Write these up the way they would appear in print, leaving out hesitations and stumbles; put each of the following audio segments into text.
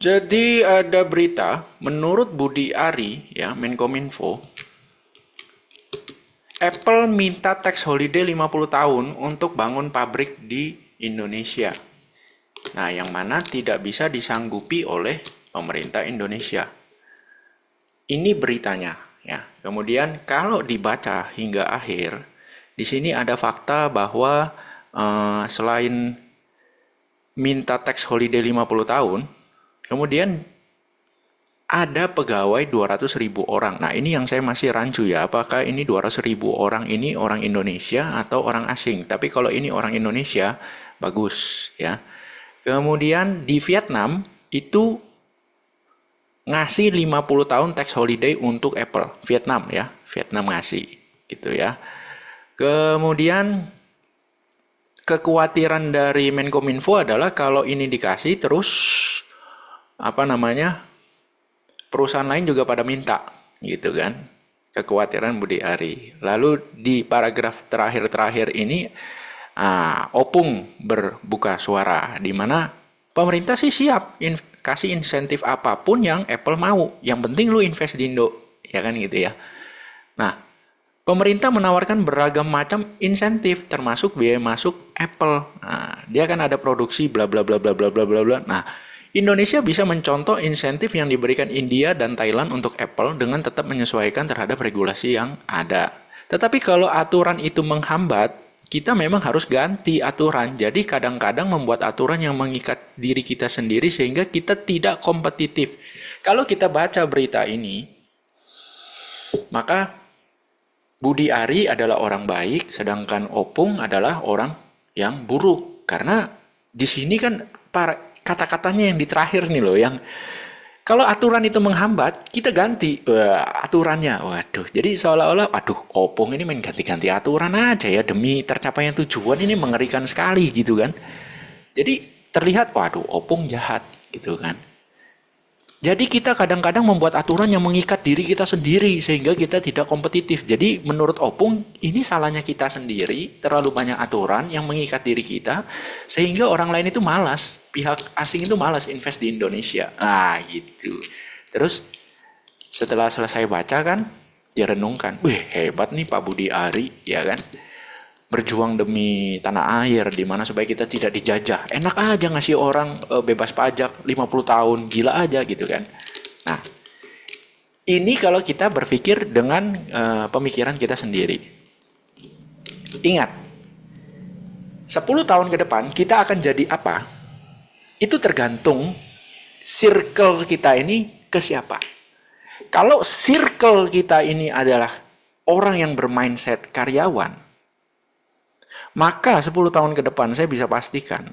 Jadi ada berita, menurut Budi Ari, ya Menkominfo, Apple minta tax holiday 50 tahun untuk bangun pabrik di Indonesia. Nah, yang mana tidak bisa disanggupi oleh pemerintah Indonesia. Ini beritanya, ya. Kemudian kalau dibaca hingga akhir, di sini ada fakta bahwa selain minta tax holiday 50 tahun, kemudian ada pegawai 200.000 orang. Nah, ini yang saya masih rancu ya, apakah ini 200.000 orang ini orang Indonesia atau orang asing. Tapi kalau ini orang Indonesia, bagus ya. Kemudian di Vietnam itu ngasih 50 tahun tax holiday untuk Apple. Vietnam ya, Vietnam ngasih gitu ya. Kemudian kekhawatiran dari Menkominfo adalah kalau ini dikasih terus apa namanya perusahaan lain juga pada minta gitu kan, kekhawatiran Budi Ari. Lalu di paragraf terakhir ini Opung berbuka suara di mana pemerintah sih siap kasih insentif apapun yang Apple mau, yang penting lu invest di Indo, ya kan gitu ya. Nah, pemerintah menawarkan beragam macam insentif termasuk biaya masuk Apple. Nah, dia kan ada produksi bla bla bla bla bla bla bla bla. Nah, Indonesia bisa mencontoh insentif yang diberikan India dan Thailand untuk Apple dengan tetap menyesuaikan terhadap regulasi yang ada. Tetapi kalau aturan itu menghambat, kita memang harus ganti aturan. Jadi kadang-kadang membuat aturan yang mengikat diri kita sendiri sehingga kita tidak kompetitif. Kalau kita baca berita ini, maka Budi Ari adalah orang baik, sedangkan Opung adalah orang yang buruk. Karena di sini kan para kata-katanya yang di terakhir nih loh, yang kalau aturan itu menghambat, kita ganti aturannya. Waduh, jadi seolah-olah, aduh, Opung ini main ganti-ganti aturan aja ya demi tercapainya tujuan, ini mengerikan sekali gitu kan. Jadi terlihat, waduh, Opung jahat gitu kan. Jadi kita kadang-kadang membuat aturan yang mengikat diri kita sendiri sehingga kita tidak kompetitif. Jadi menurut Opung ini salahnya kita sendiri, terlalu banyak aturan yang mengikat diri kita sehingga orang lain itu malas, pihak asing itu malas invest di Indonesia. Ah gitu. Terus setelah selesai baca kan, dia renungkan, wih hebat nih Pak Budi Ari, ya kan? Berjuang demi tanah air di mana supaya kita tidak dijajah. Enak aja ngasih orang bebas pajak 50 tahun, gila aja gitu kan. Nah, ini kalau kita berpikir dengan pemikiran kita sendiri. Ingat, 10 tahun ke depan kita akan jadi apa? Itu tergantung circle kita ini ke siapa. Kalau circle kita ini adalah orang yang bermindset karyawan, maka 10 tahun ke depan saya bisa pastikan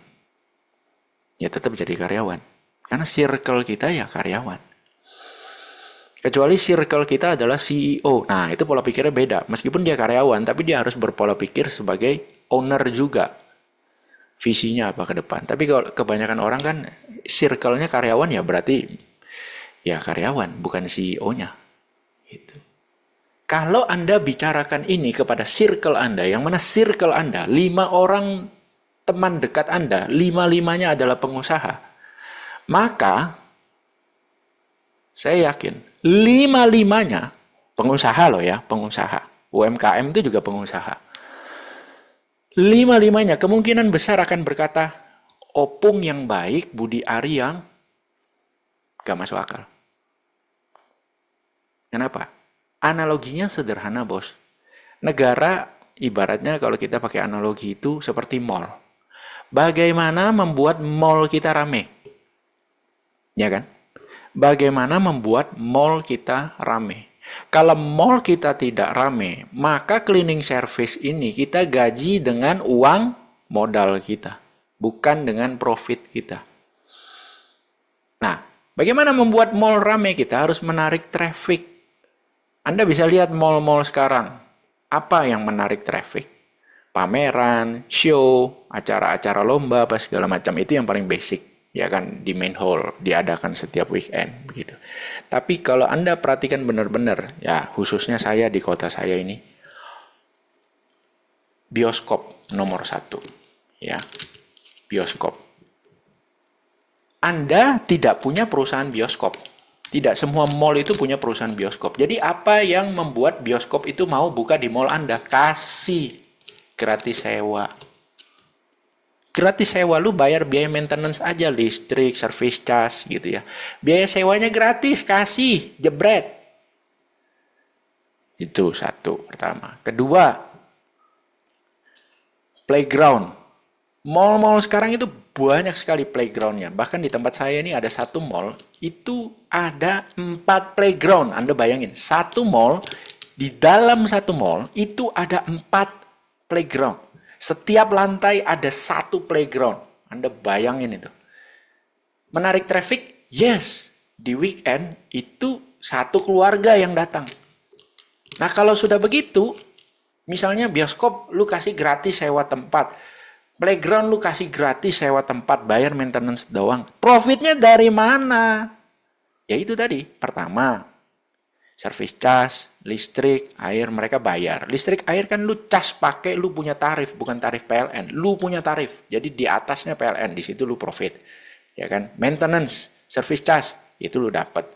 ya tetap jadi karyawan. Karena circle kita ya karyawan. Kecuali circle kita adalah CEO. Nah, itu pola pikirnya beda. Meskipun dia karyawan, tapi dia harus berpola pikir sebagai owner juga. Visinya apa ke depan. Tapi kalau kebanyakan orang kan circle-nya karyawan ya berarti ya karyawan, bukan CEO-nya. Gitu. Kalau Anda bicarakan ini kepada circle Anda, yang mana circle Anda, 5 orang teman dekat Anda, 5-5-nya adalah pengusaha, maka saya yakin 5-5-nya pengusaha loh ya, pengusaha. UMKM itu juga pengusaha. 5-5-nya kemungkinan besar akan berkata, Opung yang baik, Budi Ari yang gak masuk akal. Kenapa? Analoginya sederhana, bos. Negara ibaratnya kalau kita pakai analogi itu seperti mall. Bagaimana membuat mall kita rame? Ya kan? Bagaimana membuat mall kita rame? Kalau mall kita tidak rame, maka cleaning service ini kita gaji dengan uang modal kita, bukan dengan profit kita. Nah, bagaimana membuat mall rame? Kita harus menarik traffic. Anda bisa lihat mall-mall sekarang. Apa yang menarik traffic? Pameran, show, acara-acara lomba, apa segala macam. Itu yang paling basic. Ya kan, di main hall. Diadakan setiap weekend. Begitu. Tapi kalau Anda perhatikan benar-benar, ya khususnya saya di kota saya ini, bioskop nomor 1. Ya, bioskop. Anda tidak punya perusahaan bioskop. Tidak semua mall itu punya perusahaan bioskop. Jadi apa yang membuat bioskop itu mau buka di mall Anda? Kasih gratis sewa. Gratis sewa, lu bayar biaya maintenance aja, listrik, service charge gitu ya. Biaya sewanya gratis, kasih, jebret. Itu satu pertama. Kedua, playground. Mall-mall sekarang itu banyak sekali playgroundnya. Bahkan di tempat saya ini ada satu mall, itu ada 4 playground. Anda bayangin, satu mall, di dalam satu mall, itu ada 4 playground. Setiap lantai ada satu playground. Anda bayangin itu. Menarik traffic? Yes. Di weekend, itu satu keluarga yang datang. Nah, kalau sudah begitu, misalnya bioskop, lu kasih gratis sewa tempat. Playground lu kasih gratis sewa tempat, bayar maintenance doang. Profitnya dari mana? Ya itu tadi. Pertama, service charge, listrik, air mereka bayar. Listrik, air kan lu cas pakai, lu punya tarif, bukan tarif PLN. Lu punya tarif. Jadi di atasnya PLN, di situ lu profit. Ya kan? Maintenance, service charge, itu lu dapat.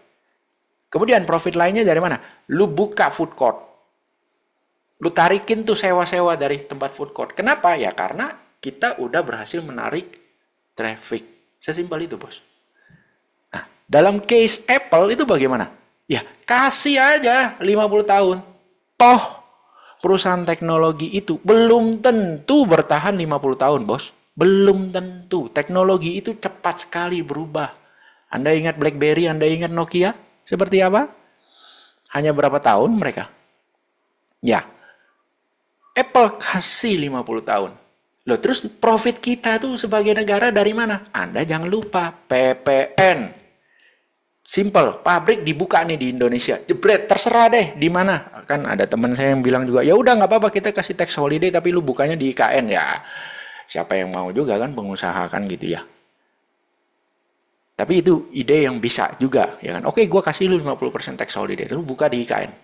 Kemudian profit lainnya dari mana? Lu buka food court. Lu tarikin tuh sewa-sewa dari tempat food court. Kenapa? Ya karena kita udah berhasil menarik traffic. Sesimpel itu, bos. Nah, dalam case Apple itu bagaimana? Ya, kasih aja 50 tahun. Toh, perusahaan teknologi itu belum tentu bertahan 50 tahun, bos. Belum tentu. Teknologi itu cepat sekali berubah. Anda ingat BlackBerry, Anda ingat Nokia? Seperti apa? Hanya berapa tahun mereka? Ya, Apple kasih 50 tahun. Loh, terus profit kita tuh sebagai negara dari mana? Anda jangan lupa, PPN. Simple, pabrik dibuka nih di Indonesia. Jebret, terserah deh di mana. Kan ada teman saya yang bilang juga, ya udah nggak apa-apa kita kasih tax holiday tapi lu bukanya di IKN ya. Siapa yang mau juga kan pengusaha kan gitu ya. Tapi itu ide yang bisa juga, ya kan. Oke, gua kasih lu 50% tax holiday, lu buka di IKN.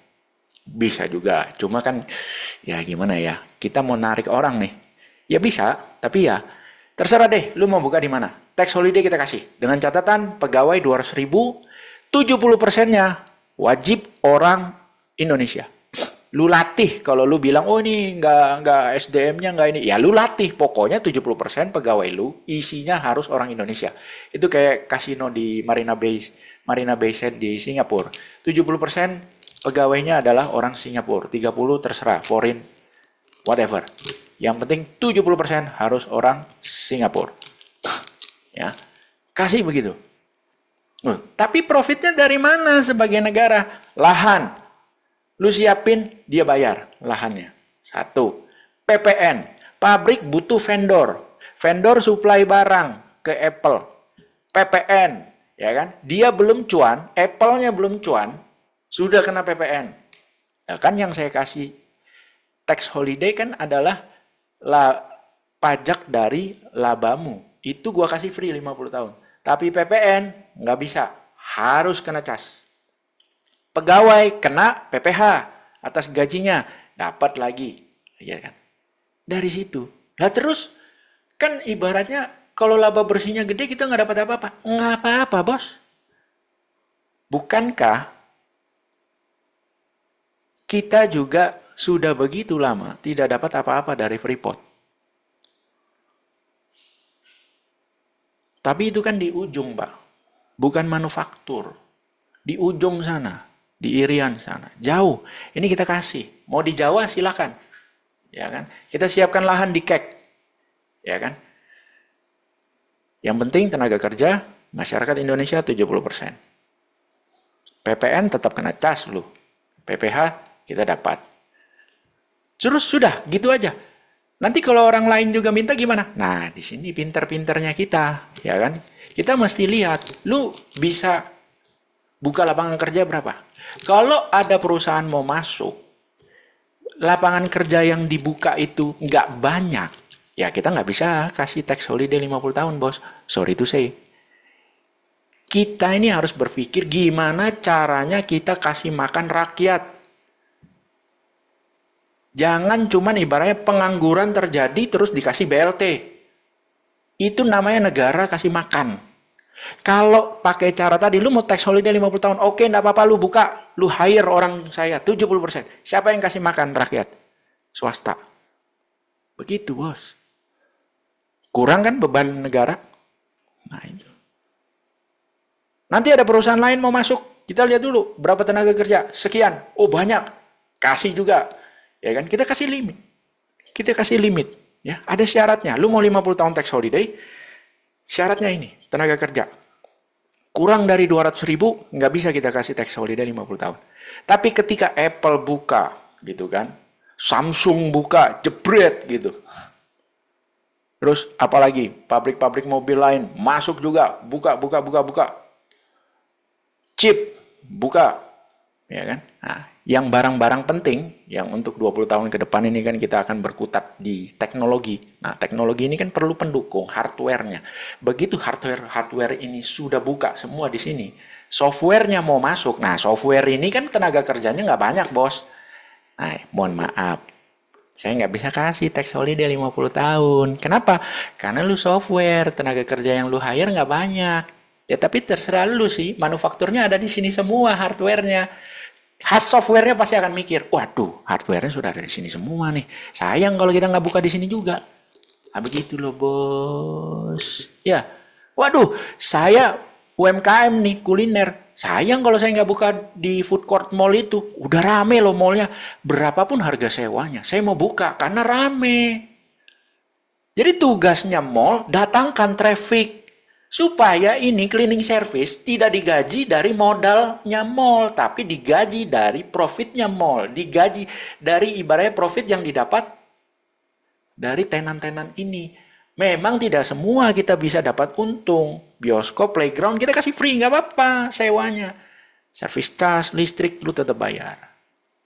Bisa juga, cuma kan ya gimana ya, kita mau narik orang nih. Ya bisa, tapi ya terserah deh, lu mau buka di mana. Tax holiday kita kasih. Dengan catatan pegawai 200.000, 70%-nya wajib orang Indonesia. Lu latih kalau lu bilang, oh ini nggak SDM-nya nggak ini. Ya lu latih, pokoknya 70% pegawai lu isinya harus orang Indonesia. Itu kayak kasino di Marina Bay Sands di Singapura. 70% pegawainya adalah orang Singapura, 30% terserah, foreign, whatever. Yang penting 70% harus orang Singapura. Ya. Kasih begitu. Tapi profitnya dari mana sebagai negara? Lahan. Lu siapin, dia bayar lahannya. Satu. PPN. Pabrik butuh vendor. Vendor supply barang ke Apple. PPN. Ya kan? Dia belum cuan, Apple-nya belum cuan, sudah kena PPN. Ya kan yang saya kasih tax holiday kan adalah pajak dari labamu. Itu gua kasih free 50 tahun. Tapi PPN nggak bisa, harus kena cas. Pegawai kena PPh atas gajinya, dapat lagi, ya kan? Dari situ. Nah terus kan ibaratnya kalau laba bersihnya gede kita nggak dapat apa-apa. Nggak apa-apa, bos. Bukankah kita juga sudah begitu lama tidak dapat apa-apa dari Freeport? Tapi itu kan di ujung, Pak. Bukan manufaktur. Di ujung sana. Di Irian sana. Jauh. Ini kita kasih. Mau di Jawa silakan. Ya kan? Kita siapkan lahan di Kek. Ya kan? Yang penting tenaga kerja masyarakat Indonesia 70%. PPN tetap kena cas lu. PPh kita dapat. Terus sudah, gitu aja. Nanti kalau orang lain juga minta gimana? Nah, di sini pinter-pinternya kita, ya kan? Kita mesti lihat, lu bisa buka lapangan kerja berapa? Kalau ada perusahaan mau masuk, lapangan kerja yang dibuka itu nggak banyak, ya kita nggak bisa kasih tax holiday 50 tahun, bos. Sorry to say. Kita ini harus berpikir gimana caranya kita kasih makan rakyat. Jangan cuman ibaratnya pengangguran terjadi terus dikasih BLT. Itu namanya negara kasih makan. Kalau pakai cara tadi, lu mau tax holiday 50 tahun, oke, enggak apa-apa, lu buka, lu hire orang saya 70%. Siapa yang kasih makan rakyat? Swasta. Begitu, bos. Kurang kan beban negara? Nah, itu. Nanti ada perusahaan lain mau masuk, kita lihat dulu berapa tenaga kerja, sekian. Oh, banyak. Kasih juga. Ya kan? Kita kasih limit. Kita kasih limit, ya. Ada syaratnya. Lu mau 50 tahun tax holiday, syaratnya ini, tenaga kerja. Kurang dari 200.000, nggak bisa kita kasih tax holiday 50 tahun. Tapi ketika Apple buka, gitu kan, Samsung buka, jebret gitu. Terus apalagi pabrik-pabrik mobil lain masuk juga, buka. Chip, buka. Ya kan? Nah, yang barang-barang penting, yang untuk 20 tahun ke depan ini kan kita akan berkutat di teknologi. Nah, teknologi ini kan perlu pendukung, hardware-nya. Begitu hardware ini sudah buka semua di sini, software-nya mau masuk. Nah, software ini kan tenaga kerjanya nggak banyak, bos. Nah, mohon maaf. Saya nggak bisa kasih tax holiday 50 tahun. Kenapa? Karena lu software, tenaga kerja yang lu hire nggak banyak. Ya tapi terserah lu sih, manufakturnya ada di sini semua, hardware-nya. Software-nya pasti akan mikir, waduh, hardware-nya sudah ada di sini semua nih. Sayang kalau kita nggak buka di sini juga. Nah, begitu loh, bos. Ya, waduh, saya UMKM nih, kuliner. Sayang kalau saya nggak buka di food court mall itu. Udah rame loh mallnya. Berapapun harga sewanya, saya mau buka karena rame. Jadi tugasnya mall, datangkan traffic. Supaya ini cleaning service tidak digaji dari modalnya mall, tapi digaji dari profitnya mall. Digaji dari ibaratnya profit yang didapat dari tenan-tenan ini. Memang tidak semua kita bisa dapat untung. Bioskop, playground, kita kasih free, nggak apa-apa sewanya. Service charge, listrik, lu tetap bayar.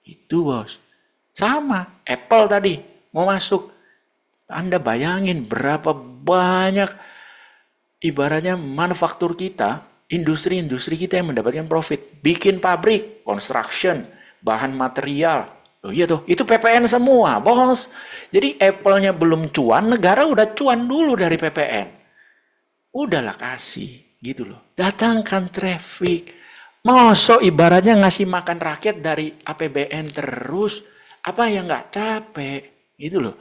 Itu bos. Sama, Apple tadi mau masuk. Anda bayangin berapa banyak ibaratnya manufaktur kita, industri-industri kita yang mendapatkan profit. Bikin pabrik, construction, bahan material. Oh iya tuh, itu PPN semua, bos. Jadi Apple-nya belum cuan, negara udah cuan dulu dari PPN. Udahlah kasih, gitu loh. Datangkan traffic. Masa ibaratnya ngasih makan rakyat dari APBN terus, apa yang nggak capek, gitu loh.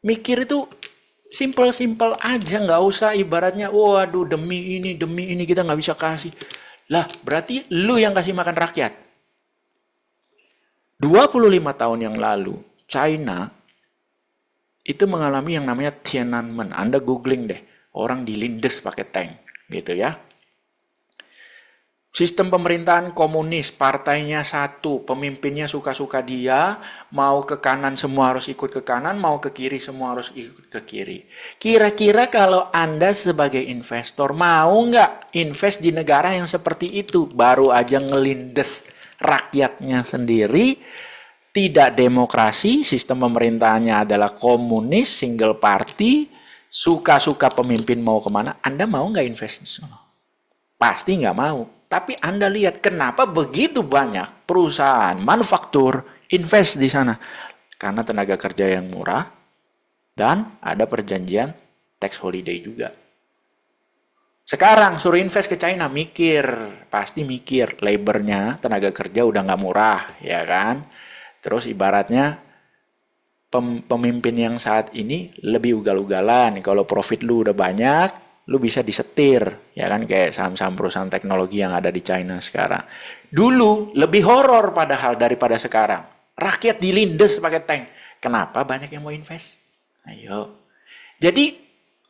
Mikir itu simple-simple aja, nggak usah ibaratnya, waduh demi ini kita nggak bisa kasih. Lah, berarti lu yang kasih makan rakyat. 25 tahun yang lalu, China itu mengalami yang namanya Tiananmen. Anda googling deh, orang dilindes pakai tank, gitu ya. Sistem pemerintahan komunis, partainya satu, pemimpinnya suka-suka dia, mau ke kanan semua harus ikut ke kanan, mau ke kiri semua harus ikut ke kiri. Kira-kira kalau Anda sebagai investor mau nggak invest di negara yang seperti itu? Baru aja ngelindes rakyatnya sendiri, tidak demokrasi, sistem pemerintahannya adalah komunis, single party, suka-suka pemimpin mau kemana, Anda mau nggak invest di sana? Pasti nggak mau. Tapi Anda lihat kenapa begitu banyak perusahaan manufaktur invest di sana. Karena tenaga kerja yang murah dan ada perjanjian tax holiday juga. Sekarang suruh invest ke China, mikir. Pasti mikir, labornya, tenaga kerja udah nggak murah, ya kan? Terus ibaratnya pemimpin yang saat ini lebih ugal-ugalan. Kalau profit lu udah banyak, lu bisa disetir, ya kan, kayak saham-saham perusahaan teknologi yang ada di China sekarang. Dulu lebih horor padahal daripada sekarang. Rakyat dilindes pakai tank. Kenapa banyak yang mau invest? Ayo. Jadi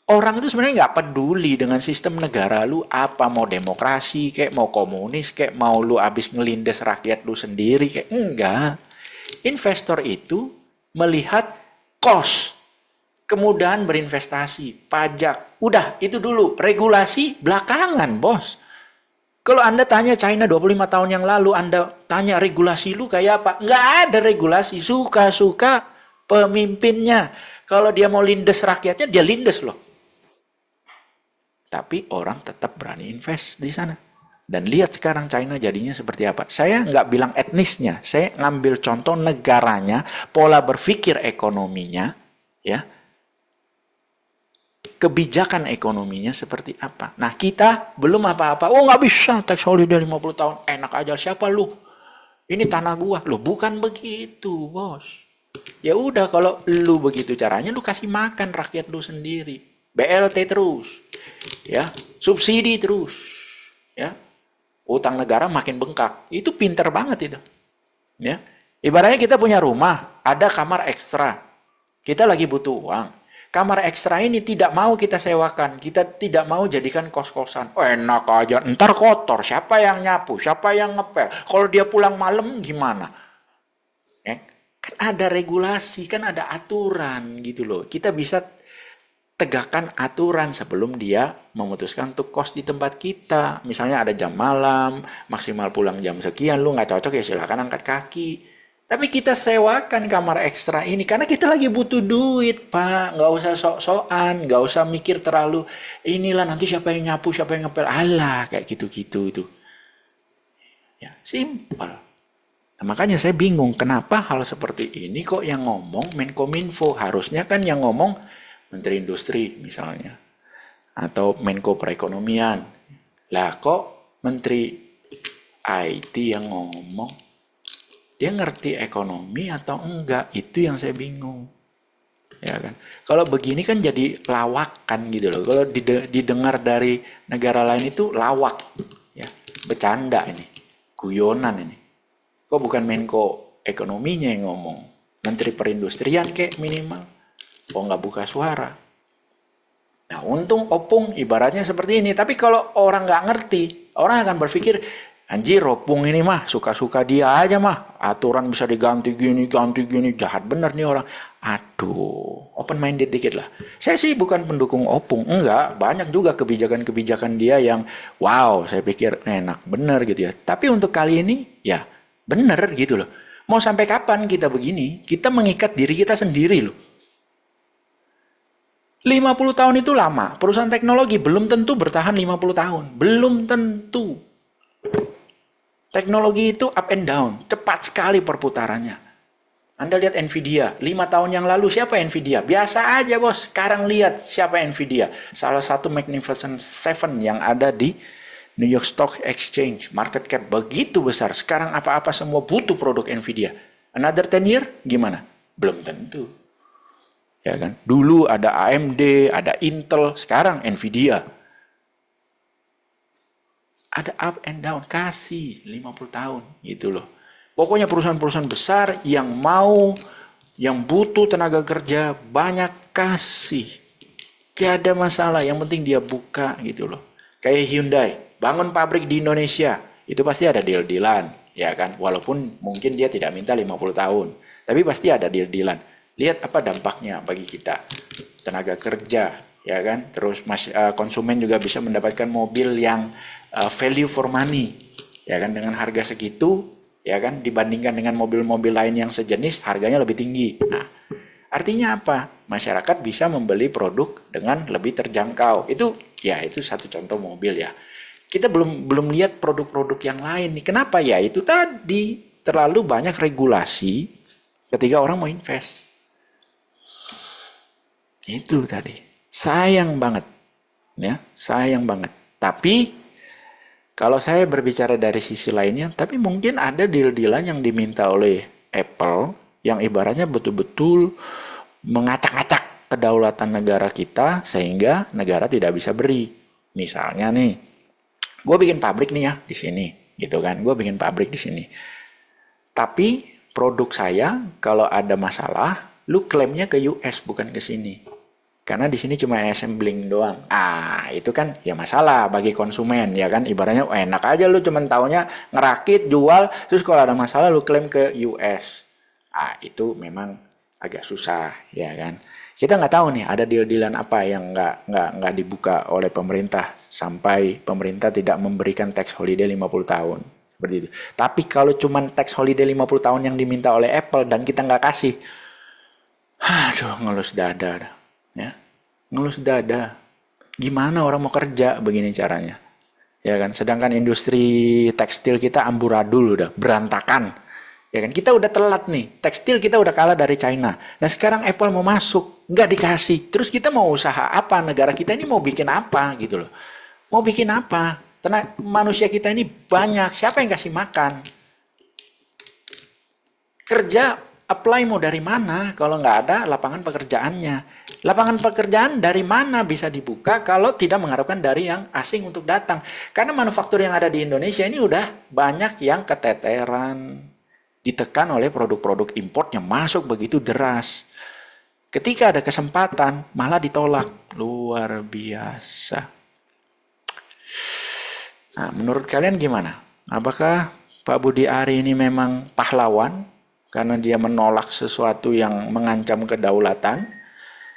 orang itu sebenarnya nggak peduli dengan sistem negara lu apa, mau demokrasi, kayak mau komunis, kayak mau lu abis ngelindes rakyat lu sendiri, kayak enggak. Investor itu melihat cost, kemudahan berinvestasi, pajak. Udah, itu dulu. Regulasi belakangan, bos. Kalau Anda tanya China 25 tahun yang lalu, Anda tanya regulasi lu kayak apa? Nggak ada regulasi. Suka-suka pemimpinnya. Kalau dia mau lindes rakyatnya, dia lindes loh. Tapi orang tetap berani invest di sana. Dan lihat sekarang China jadinya seperti apa. Saya nggak bilang etnisnya. Saya ngambil contoh negaranya, pola berpikir ekonominya, ya. kebijakan ekonominya seperti apa. Nah, kita belum apa-apa. Oh, nggak bisa tax holiday 50 tahun. Enak aja, siapa lu? Ini tanah gua. Loh, bukan begitu, bos. Ya udah, kalau lu begitu caranya, lu kasih makan rakyat lu sendiri. BLT terus. Ya, subsidi terus. Ya. Utang negara makin bengkak. Itu pinter banget itu. Ya. Ibaratnya kita punya rumah, ada kamar ekstra. Kita lagi butuh uang. Kamar ekstra ini tidak mau kita sewakan. Kita tidak mau jadikan kos-kosan. Oh, enak aja. Ntar kotor. Siapa yang nyapu? Siapa yang ngepel? Kalau dia pulang malam gimana? Kan ada regulasi, kan ada aturan gitu loh. Kita bisa tegakkan aturan sebelum dia memutuskan untuk kos di tempat kita. Misalnya ada jam malam, maksimal pulang jam sekian. Lu nggak cocok ya silakan angkat kaki. Tapi kita sewakan kamar ekstra ini karena kita lagi butuh duit, Pak. Nggak usah sok-sokan, nggak usah mikir terlalu inilah nanti siapa yang nyapu, siapa yang ngepel. Alah, kayak gitu-gitu itu. Ya, simpel. Nah, makanya saya bingung kenapa hal seperti ini kok yang ngomong Menkominfo. Harusnya kan yang ngomong Menteri Industri misalnya. Atau Menko Perekonomian. Lah kok Menteri IT yang ngomong? Dia ngerti ekonomi atau enggak? Itu yang saya bingung. Ya kan? Kalau begini kan jadi lawakan gitu loh. Kalau didengar dari negara lain itu lawak, ya, bercanda ini, guyonan ini. Kok bukan Menko ekonominya yang ngomong? Menteri Perindustrian kayak minimal. Kok nggak buka suara? Nah, untung opung ibaratnya seperti ini. Tapi kalau orang nggak ngerti, orang akan berpikir, anjir, opung ini mah suka-suka dia aja mah. Aturan bisa diganti gini, jahat bener nih orang. Aduh, open minded dikit lah. Saya sih bukan pendukung opung, enggak. Banyak juga kebijakan-kebijakan dia yang wow, saya pikir enak bener gitu ya. Tapi untuk kali ini, ya bener gitu loh. Mau sampai kapan kita begini? Kita mengikat diri kita sendiri loh. 50 tahun itu lama. Perusahaan teknologi belum tentu bertahan 50 tahun. Belum tentu. Teknologi itu up and down, cepat sekali perputarannya. Anda lihat Nvidia, 5 tahun yang lalu siapa Nvidia? Biasa aja bos, sekarang lihat siapa Nvidia. Salah satu Magnificent Seven yang ada di New York Stock Exchange, market cap begitu besar. Sekarang apa-apa semua butuh produk Nvidia. Another 10 year, gimana? Belum tentu. Ya kan? Dulu ada AMD, ada Intel, sekarang Nvidia. Ada up and down, kasih 50 tahun gitu loh. Pokoknya perusahaan-perusahaan besar yang mau, yang butuh tenaga kerja banyak, kasih. Gak ada masalah, yang penting dia buka gitu loh. Kayak Hyundai, bangun pabrik di Indonesia, itu pasti ada deal-dealan, ya kan? Walaupun mungkin dia tidak minta 50 tahun, tapi pasti ada deal-dealan. Lihat apa dampaknya bagi kita. Tenaga kerja, ya kan? Terus konsumen juga bisa mendapatkan mobil yang value for money, ya kan, dengan harga segitu, ya kan, dibandingkan dengan mobil-mobil lain yang sejenis harganya lebih tinggi. Nah, artinya apa? Masyarakat bisa membeli produk dengan lebih terjangkau. Itu satu contoh mobil ya. Kita belum lihat produk-produk yang lain nih. Kenapa ya? Itu tadi terlalu banyak regulasi ketika orang mau invest. Itu tadi. Sayang banget. Ya, sayang banget. Tapi kalau saya berbicara dari sisi lainnya, tapi mungkin ada deal-dealan yang diminta oleh Apple yang ibaratnya betul-betul mengacak-acak kedaulatan negara kita sehingga negara tidak bisa beri. Misalnya nih, gue bikin pabrik nih ya di sini, gitu kan? Gue bikin pabrik di sini. Tapi produk saya kalau ada masalah, lu klaimnya ke US bukan ke sini. Karena di sini cuma assembling doang. Itu kan ya masalah bagi konsumen, ya kan? Ibaratnya enak aja lu cuma taunya ngerakit, jual, terus kalau ada masalah lu klaim ke US. Itu memang agak susah, ya kan? Kita nggak tahu nih ada deal-dealan apa yang nggak dibuka oleh pemerintah sampai pemerintah tidak memberikan tax holiday 50 tahun. Seperti itu. Tapi kalau cuma tax holiday 50 tahun yang diminta oleh Apple dan kita nggak kasih, aduh, ngelus dada. Ya, ngelus dada. Gimana orang mau kerja begini caranya? Ya kan, sedangkan industri tekstil kita amburadul udah berantakan. Ya kan, kita udah telat nih. Tekstil kita udah kalah dari China. Nah sekarang Apple mau masuk, nggak dikasih. Terus kita mau usaha apa? Negara kita ini mau bikin apa gitu loh? Mau bikin apa? Karena manusia kita ini banyak. Siapa yang kasih makan? Kerja apply mau dari mana kalau nggak ada lapangan pekerjaannya? Lapangan pekerjaan dari mana bisa dibuka kalau tidak mengharapkan dari yang asing untuk datang? Karena manufaktur yang ada di Indonesia ini udah banyak yang keteteran, ditekan oleh produk-produk import yang masuk begitu deras. Ketika ada kesempatan, malah ditolak. Luar biasa. Nah, menurut kalian gimana? Apakah Pak Budi Ari ini memang pahlawan karena dia menolak sesuatu yang mengancam kedaulatan?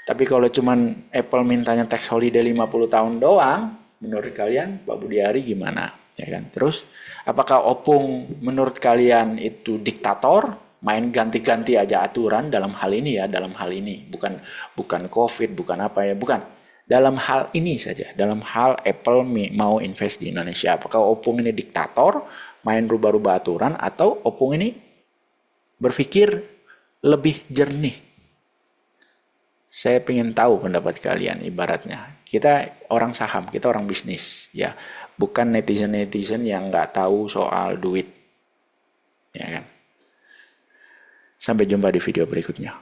Tapi kalau cuman Apple mintanya tax holiday 50 tahun doang, menurut kalian Pak Budi Ari gimana? Ya kan? Terus apakah Opung menurut kalian itu diktator? Main ganti-ganti aja aturan dalam hal ini ya, dalam hal ini. Bukan COVID, bukan apa ya, bukan. Dalam hal ini saja, dalam hal Apple mau invest di Indonesia. Apakah Opung ini diktator, main rubah-rubah aturan, atau Opung ini berpikir lebih jernih? Saya ingin tahu pendapat kalian. Ibaratnya kita orang saham, kita orang bisnis, ya, bukan netizen yang nggak tahu soal duit, ya kan? Sampai jumpa di video berikutnya.